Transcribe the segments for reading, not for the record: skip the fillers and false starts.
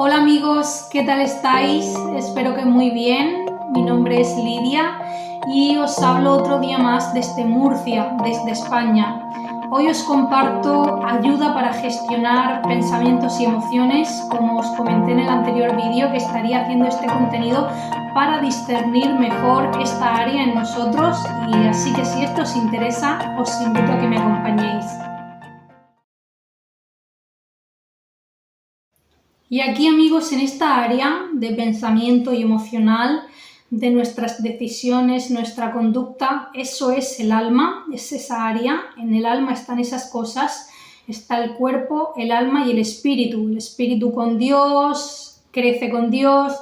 Hola amigos, ¿qué tal estáis? Espero que muy bien. Mi nombre es Lidia y os hablo otro día más desde Murcia, desde España. Hoy os comparto ayuda para gestionar pensamientos y emociones, como os comenté en el anterior vídeo, que estaría haciendo este contenido para discernir mejor esta área en nosotros, y así que si esto os interesa, os invito a que me acompañéis. Y aquí, amigos, en esta área de pensamiento y emocional, de nuestras decisiones, nuestra conducta, eso es el alma, es esa área. En el alma están esas cosas, está el cuerpo, el alma y el espíritu con Dios, crece con Dios,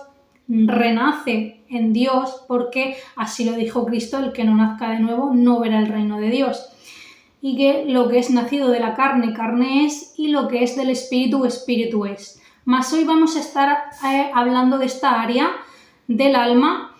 renace en Dios, porque así lo dijo Cristo: el que no nazca de nuevo no verá el reino de Dios. Y que lo que es nacido de la carne, carne es, y lo que es del espíritu, espíritu es. Mas hoy vamos a estar hablando de esta área del alma,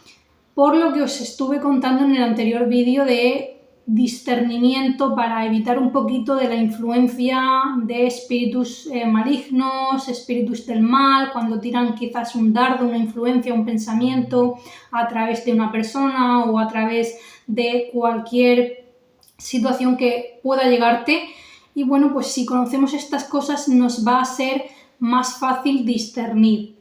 por lo que os estuve contando en el anterior vídeo de discernimiento, para evitar un poquito de la influencia de espíritus malignos, espíritus del mal, cuando tiran quizás un dardo, una influencia, un pensamiento a través de una persona o a través de cualquier situación que pueda llegarte. Y bueno, pues si conocemos estas cosas nos va a ser más fácil discernir.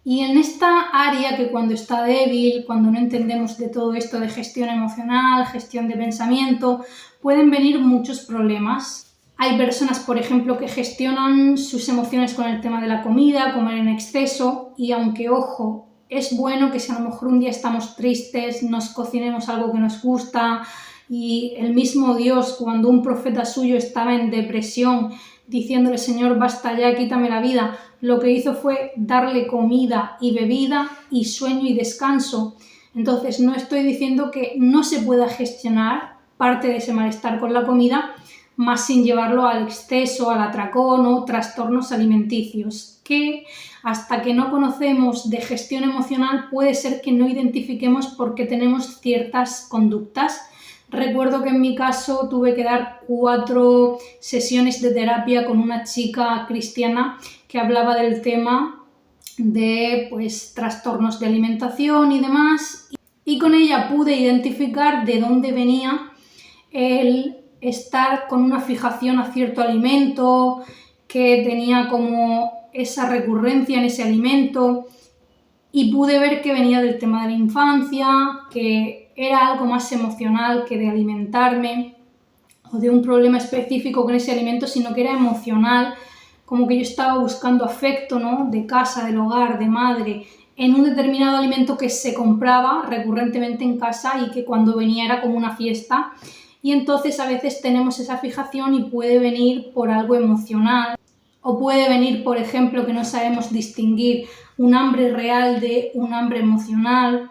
Y en esta área, que cuando está débil, cuando no entendemos de todo esto de gestión emocional, gestión de pensamiento, pueden venir muchos problemas. Hay personas, por ejemplo, que gestionan sus emociones con el tema de la comida, comer en exceso, y aunque, ojo, es bueno que si a lo mejor un día estamos tristes, nos cocinemos algo que nos gusta. Y el mismo Dios, cuando un profeta suyo estaba en depresión, diciéndole: Señor, basta ya, quítame la vida, lo que hizo fue darle comida y bebida y sueño y descanso. Entonces, no estoy diciendo que no se pueda gestionar parte de ese malestar con la comida, más sin llevarlo al exceso, al atracón o trastornos alimenticios, que hasta que no conocemos de gestión emocional puede ser que no identifiquemos por qué tenemos ciertas conductas. Recuerdo que en mi caso tuve que dar 4 sesiones de terapia con una chica cristiana que hablaba del tema de trastornos de alimentación y demás, y con ella pude identificar de dónde venía el estar con una fijación a cierto alimento, que tenía como esa recurrencia en ese alimento, y pude ver que venía del tema de la infancia, que era algo más emocional que de alimentarme o de un problema específico con ese alimento, sino que era emocional, como que yo estaba buscando afecto, ¿no?, de casa, del hogar, de madre, en un determinado alimento que se compraba recurrentemente en casa y que cuando venía era como una fiesta. Y entonces a veces tenemos esa fijación y puede venir por algo emocional, o puede venir, por ejemplo, que no sabemos distinguir un hambre real de un hambre emocional.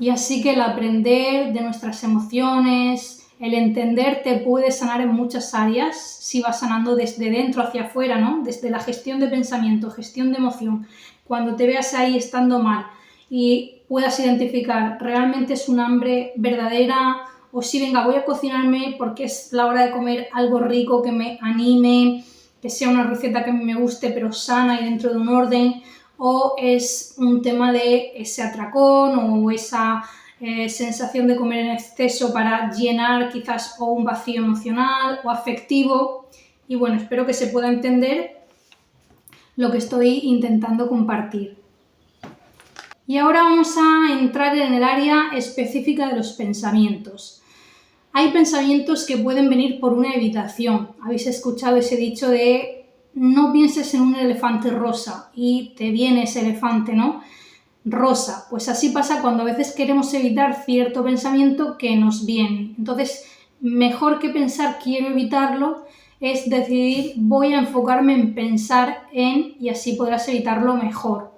Y así que el aprender de nuestras emociones, el entender, te puede sanar en muchas áreas si vas sanando desde dentro hacia afuera, ¿no? Desde la gestión de pensamiento, gestión de emoción. Cuando te veas ahí estando mal y puedas identificar, ¿realmente es un hambre verdadera? O si, venga, voy a cocinarme porque es la hora de comer algo rico, que me anime, que sea una receta que a mí me guste, pero sana y dentro de un orden. O es un tema de ese atracón o esa sensación de comer en exceso para llenar quizás o un vacío emocional o afectivo. Y bueno, espero que se pueda entender lo que estoy intentando compartir. Y ahora vamos a entrar en el área específica de los pensamientos. Hay pensamientos que pueden venir por una evitación. Habéis escuchado ese dicho de: no pienses en un elefante rosa, y te viene ese elefante, ¿no?, rosa. Pues así pasa cuando a veces queremos evitar cierto pensamiento que nos viene. Entonces, mejor que pensar quiero evitarlo, es decidir voy a enfocarme en pensar en, y así podrás evitarlo mejor.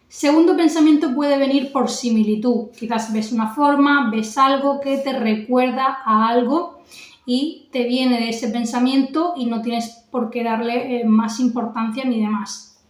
Segundo pensamiento puede venir por similitud. Quizás ves una forma, ves algo que te recuerda a algo y te viene de ese pensamiento y no tienes por qué darle más importancia ni demás.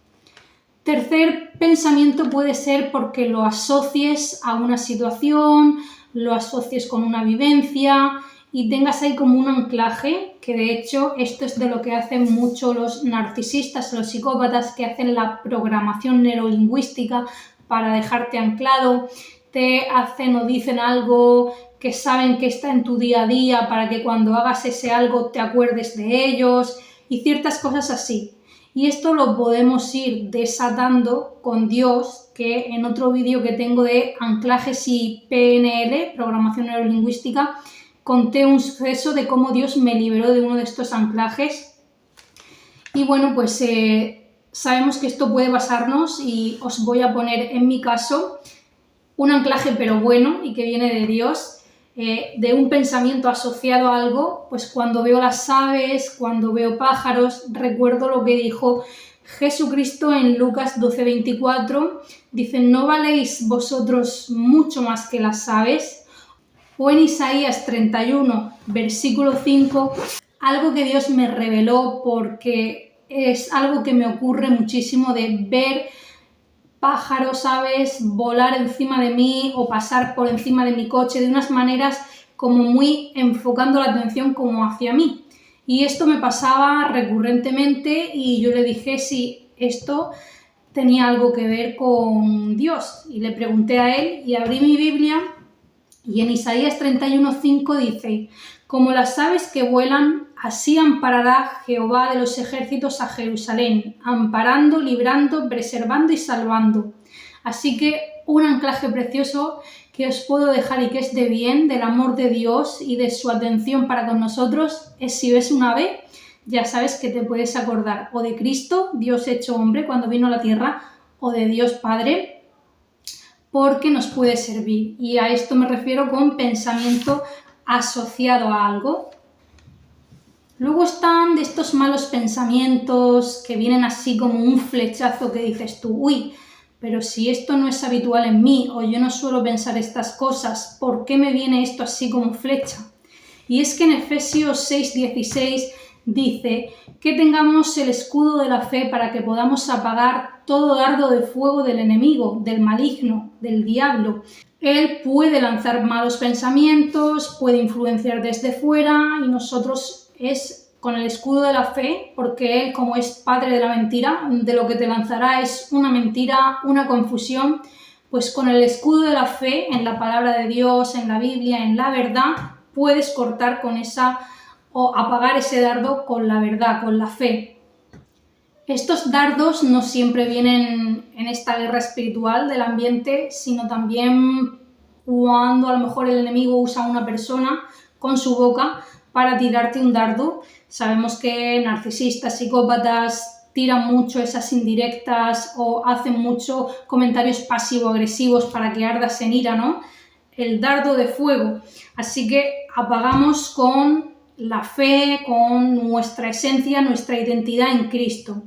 Tercer pensamiento puede ser porque lo asocies a una situación, lo asocies con una vivencia y tengas ahí como un anclaje que de hecho esto es de lo que hacen mucho los narcisistas, los psicópatas, que hacen la programación neurolingüística para dejarte anclado, te hacen o dicen algo que saben que está en tu día a día para que cuando hagas ese algo te acuerdes de ellos y ciertas cosas así. Y esto lo podemos ir desatando con Dios, que en otro vídeo que tengo de anclajes y PNL, programación neurolingüística, conté un suceso de cómo Dios me liberó de uno de estos anclajes. Y bueno, pues sabemos que esto puede pasarnos y os voy a poner en mi caso un anclaje pero bueno y que viene de Dios. De un pensamiento asociado a algo, pues cuando veo las aves, cuando veo pájaros, recuerdo lo que dijo Jesucristo en Lucas 12:24, dice: ¿no valéis vosotros mucho más que las aves? O en Isaías 31, versículo 5, algo que Dios me reveló porque es algo que me ocurre muchísimo de ver pájaros, aves, volar encima de mí o pasar por encima de mi coche de unas maneras como muy enfocando la atención como hacia mí. Y esto me pasaba recurrentemente y yo le dije si esto tenía algo que ver con Dios. Y le pregunté a él y abrí mi Biblia y en Isaías 31:5 dice: como las aves que vuelan, así amparará Jehová de los ejércitos a Jerusalén, amparando, librando, preservando y salvando. Así que un anclaje precioso que os puedo dejar y que es de bien, del amor de Dios y de su atención para con nosotros, es si ves un ave, ya sabes que te puedes acordar o de Cristo, Dios hecho hombre cuando vino a la tierra, o de Dios Padre, porque nos puede servir. Y a esto me refiero con pensamiento asociado a algo. Luego están de estos malos pensamientos que vienen así como un flechazo que dices tú: uy, pero si esto no es habitual en mí o yo no suelo pensar estas cosas, ¿por qué me viene esto así como flecha? Y es que en Efesios 6:16 dice que tengamos el escudo de la fe para que podamos apagar todo dardo de fuego del enemigo, del maligno, del diablo. Él puede lanzar malos pensamientos, puede influenciar desde fuera y nosotros es con el escudo de la fe, porque Él, como es padre de la mentira, de lo que te lanzará es una mentira, una confusión, pues con el escudo de la fe, en la palabra de Dios, en la Biblia, en la verdad, puedes cortar con esa o apagar ese dardo con la verdad, con la fe. Estos dardos no siempre vienen en esta guerra espiritual del ambiente, sino también cuando a lo mejor el enemigo usa a una persona con su boca para tirarte un dardo. Sabemos que narcisistas, psicópatas tiran mucho esas indirectas o hacen mucho comentarios pasivo-agresivos para que ardas en ira, ¿no? El dardo de fuego. Así que apagamos con la fe, con nuestra esencia, nuestra identidad en Cristo.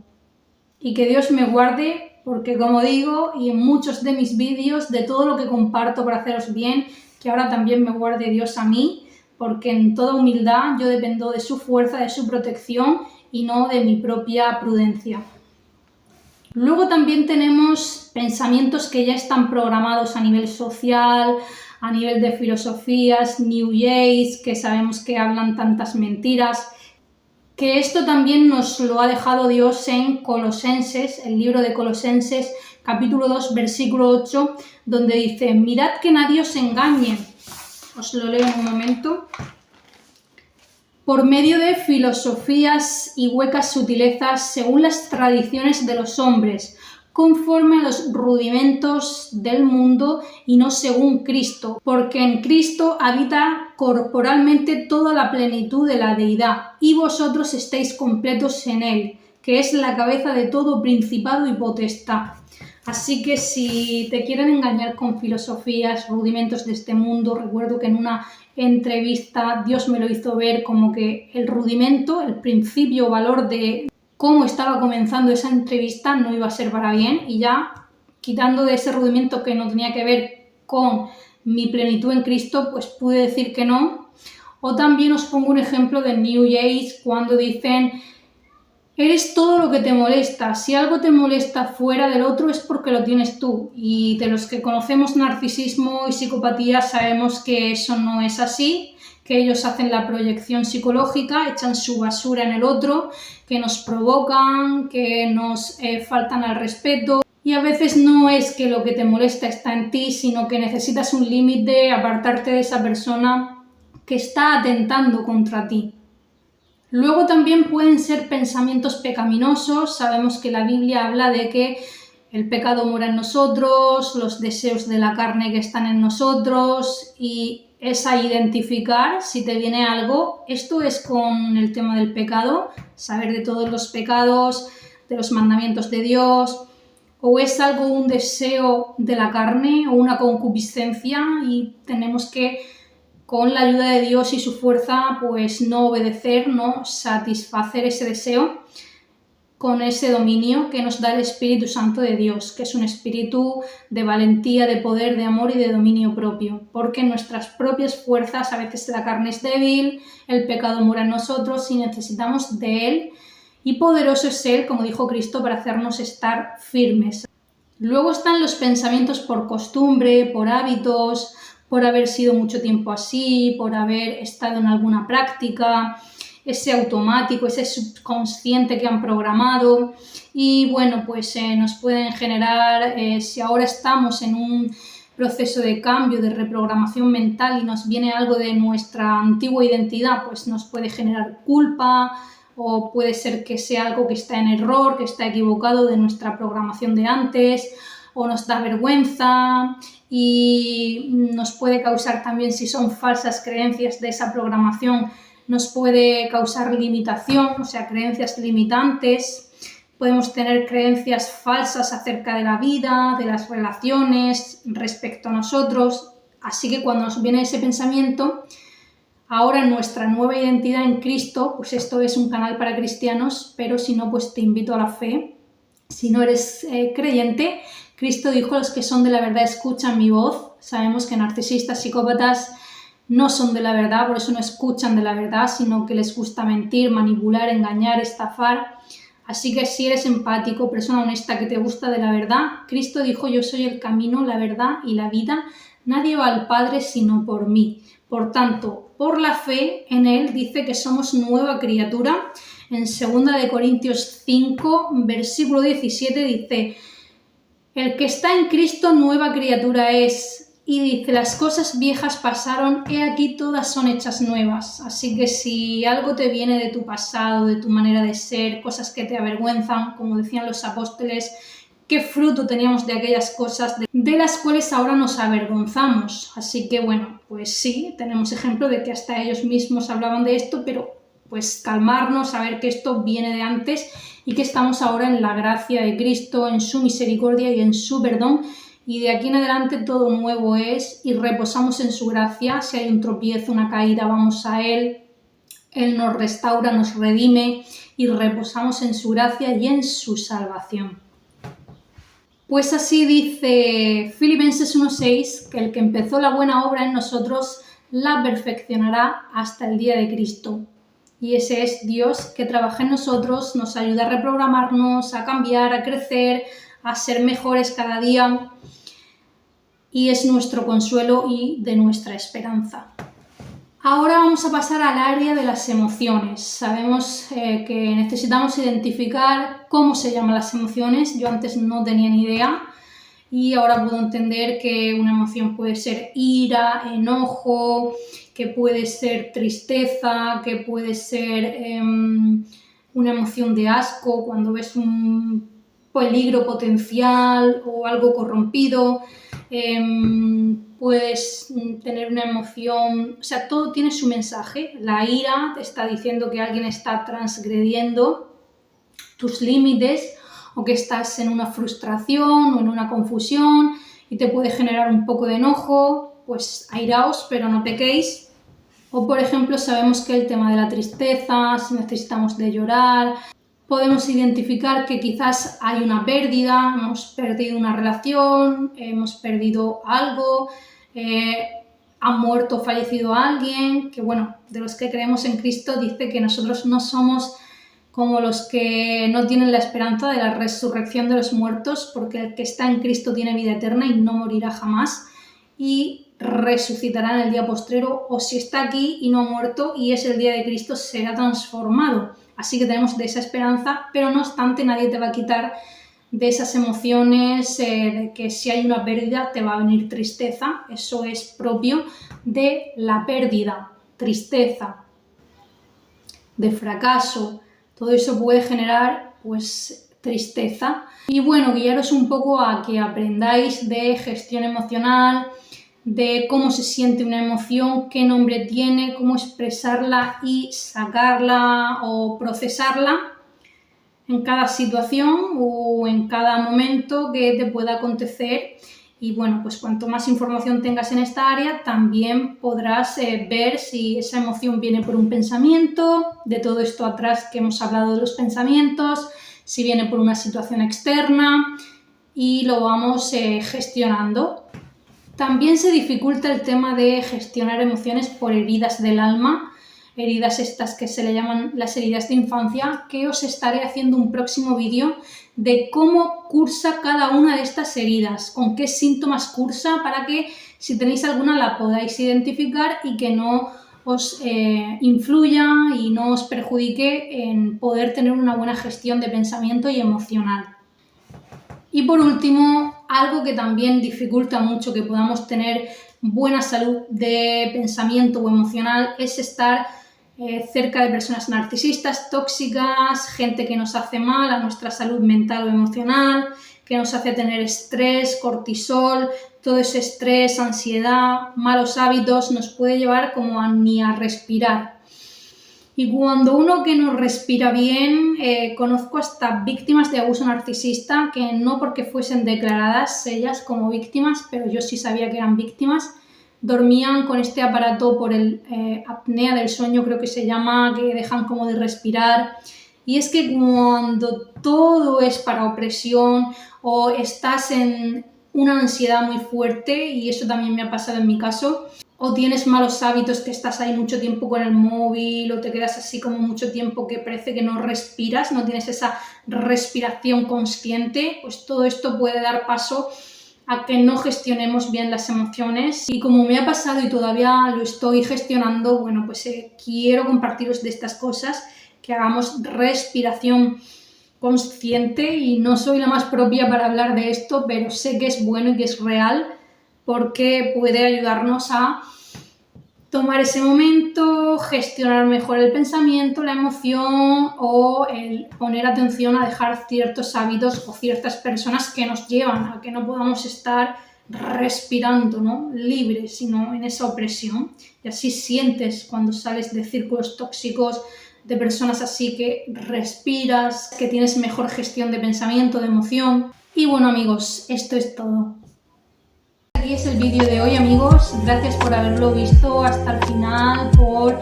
Y que Dios me guarde, porque como digo, y en muchos de mis vídeos, de todo lo que comparto para haceros bien, que ahora también me guarde Dios a mí, porque en toda humildad yo dependo de su fuerza, de su protección y no de mi propia prudencia. Luego también tenemos pensamientos que ya están programados a nivel social, a nivel de filosofías, New Age, que sabemos que hablan tantas mentiras, que esto también nos lo ha dejado Dios en Colosenses, el libro de Colosenses, capítulo 2, versículo 8, donde dice: mirad que nadie os engañe. Os lo leo en un momento. Por medio de filosofías y huecas sutilezas según las tradiciones de los hombres, conforme a los rudimentos del mundo y no según Cristo, porque en Cristo habita corporalmente toda la plenitud de la deidad, y vosotros estáis completos en Él, que es la cabeza de todo principado y potestad. Así que si te quieren engañar con filosofías, rudimentos de este mundo, recuerdo que en una entrevista Dios me lo hizo ver como que el rudimento, el principio, valor de cómo estaba comenzando esa entrevista no iba a ser para bien, y ya quitando de ese rudimento que no tenía que ver con mi plenitud en Cristo, pues pude decir que no. O también os pongo un ejemplo de New Age cuando dicen: eres todo lo que te molesta, si algo te molesta fuera del otro es porque lo tienes tú. Y de los que conocemos narcisismo y psicopatía sabemos que eso no es así, que ellos hacen la proyección psicológica, echan su basura en el otro, que nos provocan, que nos faltan al respeto. Y a veces no es que lo que te molesta está en ti, sino que necesitas un límite, apartarte de esa persona que está atentando contra ti. Luego también pueden ser pensamientos pecaminosos. Sabemos que la Biblia habla de que el pecado mora en nosotros, los deseos de la carne que están en nosotros, y es a identificar si te viene algo. Esto es con el tema del pecado, saber de todos los pecados, de los mandamientos de Dios, o es algo, un deseo de la carne o una concupiscencia, y tenemos que, con la ayuda de Dios y su fuerza, pues no obedecer, no satisfacer ese deseo con ese dominio que nos da el Espíritu Santo de Dios, que es un espíritu de valentía, de poder, de amor y de dominio propio, porque en nuestras propias fuerzas a veces la carne es débil, el pecado mora en nosotros y necesitamos de Él, y poderoso es Él, como dijo Cristo, para hacernos estar firmes. Luego están los pensamientos por costumbre, por hábitos, por haber sido mucho tiempo así, por haber estado en alguna práctica, ese automático, ese subconsciente que han programado, y bueno, pues nos pueden generar, si ahora estamos en un proceso de cambio, de reprogramación mental y nos viene algo de nuestra antigua identidad, pues nos puede generar culpa, o puede ser que sea algo que está en error, que está equivocado de nuestra programación de antes, o nos da vergüenza, y nos puede causar también, si son falsas creencias de esa programación, nos puede causar limitación, o sea, creencias limitantes. Podemos tener creencias falsas acerca de la vida, de las relaciones, respecto a nosotros. Así que cuando nos viene ese pensamiento, ahora nuestra nueva identidad en Cristo, pues esto es un canal para cristianos, pero si no, pues te invito a la fe. Si no eres creyente, Cristo dijo: los que son de la verdad escuchan mi voz. Sabemos que narcisistas, psicópatas no son de la verdad, por eso no escuchan de la verdad, sino que les gusta mentir, manipular, engañar, estafar. Así que si eres empático, persona honesta, que te gusta de la verdad, Cristo dijo: yo soy el camino, la verdad y la vida. Nadie va al Padre sino por mí. Por tanto, por la fe en Él, dice que somos nueva criatura. En 2 Corintios 5, versículo 17 dice: el que está en Cristo nueva criatura es. Y dice: las cosas viejas pasaron, he aquí todas son hechas nuevas. Así que si algo te viene de tu pasado, de tu manera de ser, cosas que te avergüenzan, como decían los apóstoles, qué fruto teníamos de aquellas cosas de las cuales ahora nos avergonzamos. Así que bueno, pues sí, tenemos ejemplo de que hasta ellos mismos hablaban de esto, pero pues calmarnos, saber que esto viene de antes y que estamos ahora en la gracia de Cristo, en su misericordia y en su perdón, y de aquí en adelante todo nuevo es, y reposamos en su gracia. Si hay un tropiezo, una caída, vamos a Él, Él nos restaura, nos redime, y reposamos en su gracia y en su salvación. Pues así dice Filipenses 1:6, que el que empezó la buena obra en nosotros la perfeccionará hasta el día de Cristo. Y ese es Dios que trabaja en nosotros, nos ayuda a reprogramarnos, a cambiar, a crecer, a ser mejores cada día, y es nuestro consuelo y de nuestra esperanza. Ahora vamos a pasar al área de las emociones. Sabemos que necesitamos identificar cómo se llaman las emociones. Yo antes no tenía ni idea y ahora puedo entender que una emoción puede ser ira, enojo, que puede ser tristeza, que puede ser una emoción de asco cuando ves un peligro potencial o algo corrompido. Puedes tener una emoción, o sea, todo tiene su mensaje. La ira te está diciendo que alguien está transgrediendo tus límites, o que estás en una frustración o en una confusión y te puede generar un poco de enojo. Pues airaos, pero no pequéis. O por ejemplo, sabemos que el tema de la tristeza, si necesitamos de llorar, podemos identificar que quizás hay una pérdida, hemos perdido una relación, hemos perdido algo, ha muerto o fallecido alguien, que bueno, de los que creemos en Cristo dice que nosotros no somos como los que no tienen la esperanza de la resurrección de los muertos, porque el que está en Cristo tiene vida eterna y no morirá jamás. Y resucitará en el día postrero, o si está aquí y no ha muerto y es el día de Cristo, será transformado. Así que tenemos de esa esperanza, pero no obstante nadie te va a quitar de esas emociones, de que si hay una pérdida te va a venir tristeza. Eso es propio de la pérdida, tristeza, de fracaso. Todo eso puede generar pues tristeza. Y bueno, guiaros un poco a que aprendáis de gestión emocional, de cómo se siente una emoción, qué nombre tiene, cómo expresarla y sacarla o procesarla en cada situación o en cada momento que te pueda acontecer. Y bueno, pues cuanto más información tengas en esta área, también podrás ver si esa emoción viene por un pensamiento, de todo esto atrás que hemos hablado de los pensamientos, si viene por una situación externa, y lo vamos gestionando. También se dificulta el tema de gestionar emociones por heridas del alma, heridas estas que se le llaman las heridas de infancia, que os estaré haciendo un próximo vídeo de cómo cursa cada una de estas heridas, con qué síntomas cursa, para que si tenéis alguna la podáis identificar y que no os influya y no os perjudique en poder tener una buena gestión de pensamiento y emocional. Y por último, algo que también dificulta mucho que podamos tener buena salud de pensamiento o emocional es estar cerca de personas narcisistas, tóxicas, gente que nos hace mal a nuestra salud mental o emocional, que nos hace tener estrés, cortisol. Todo ese estrés, ansiedad, malos hábitos nos puede llevar como ni a respirar. Y cuando uno que no respira bien, conozco hasta víctimas de abuso narcisista que no porque fuesen declaradas ellas como víctimas, pero yo sí sabía que eran víctimas, dormían con este aparato por el apnea del sueño, creo que se llama, que dejan como de respirar. Y es que cuando todo es para opresión o estás en una ansiedad muy fuerte, y eso también me ha pasado en mi caso, o tienes malos hábitos que estás ahí mucho tiempo con el móvil o te quedas así como mucho tiempo que parece que no respiras, no tienes esa respiración consciente, pues todo esto puede dar paso a que no gestionemos bien las emociones. Y como me ha pasado y todavía lo estoy gestionando, bueno, pues quiero compartiros de estas cosas, que hagamos respiración consciente, y no soy la más propia para hablar de esto, pero sé que es bueno y que es real, porque puede ayudarnos a tomar ese momento, gestionar mejor el pensamiento, la emoción, o el poner atención a dejar ciertos hábitos o ciertas personas que nos llevan a que no podamos estar respirando, ¿no?, libres, sino en esa opresión. Y así sientes cuando sales de círculos tóxicos, de personas así, que respiras, que tienes mejor gestión de pensamiento, de emoción. Y bueno, amigos, esto es todo. Aquí es el vídeo de hoy, amigos. Gracias por haberlo visto hasta el final, por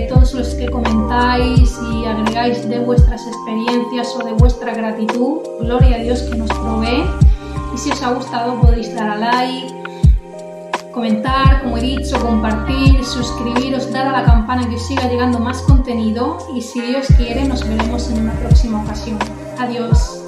todos los que comentáis y agregáis de vuestras experiencias o de vuestra gratitud. Gloria a Dios que nos provee. Y si os ha gustado podéis dar a like, comentar, como he dicho, compartir, suscribiros, dar a la campana que os siga llegando más contenido. Y si Dios quiere, nos veremos en una próxima ocasión. Adiós.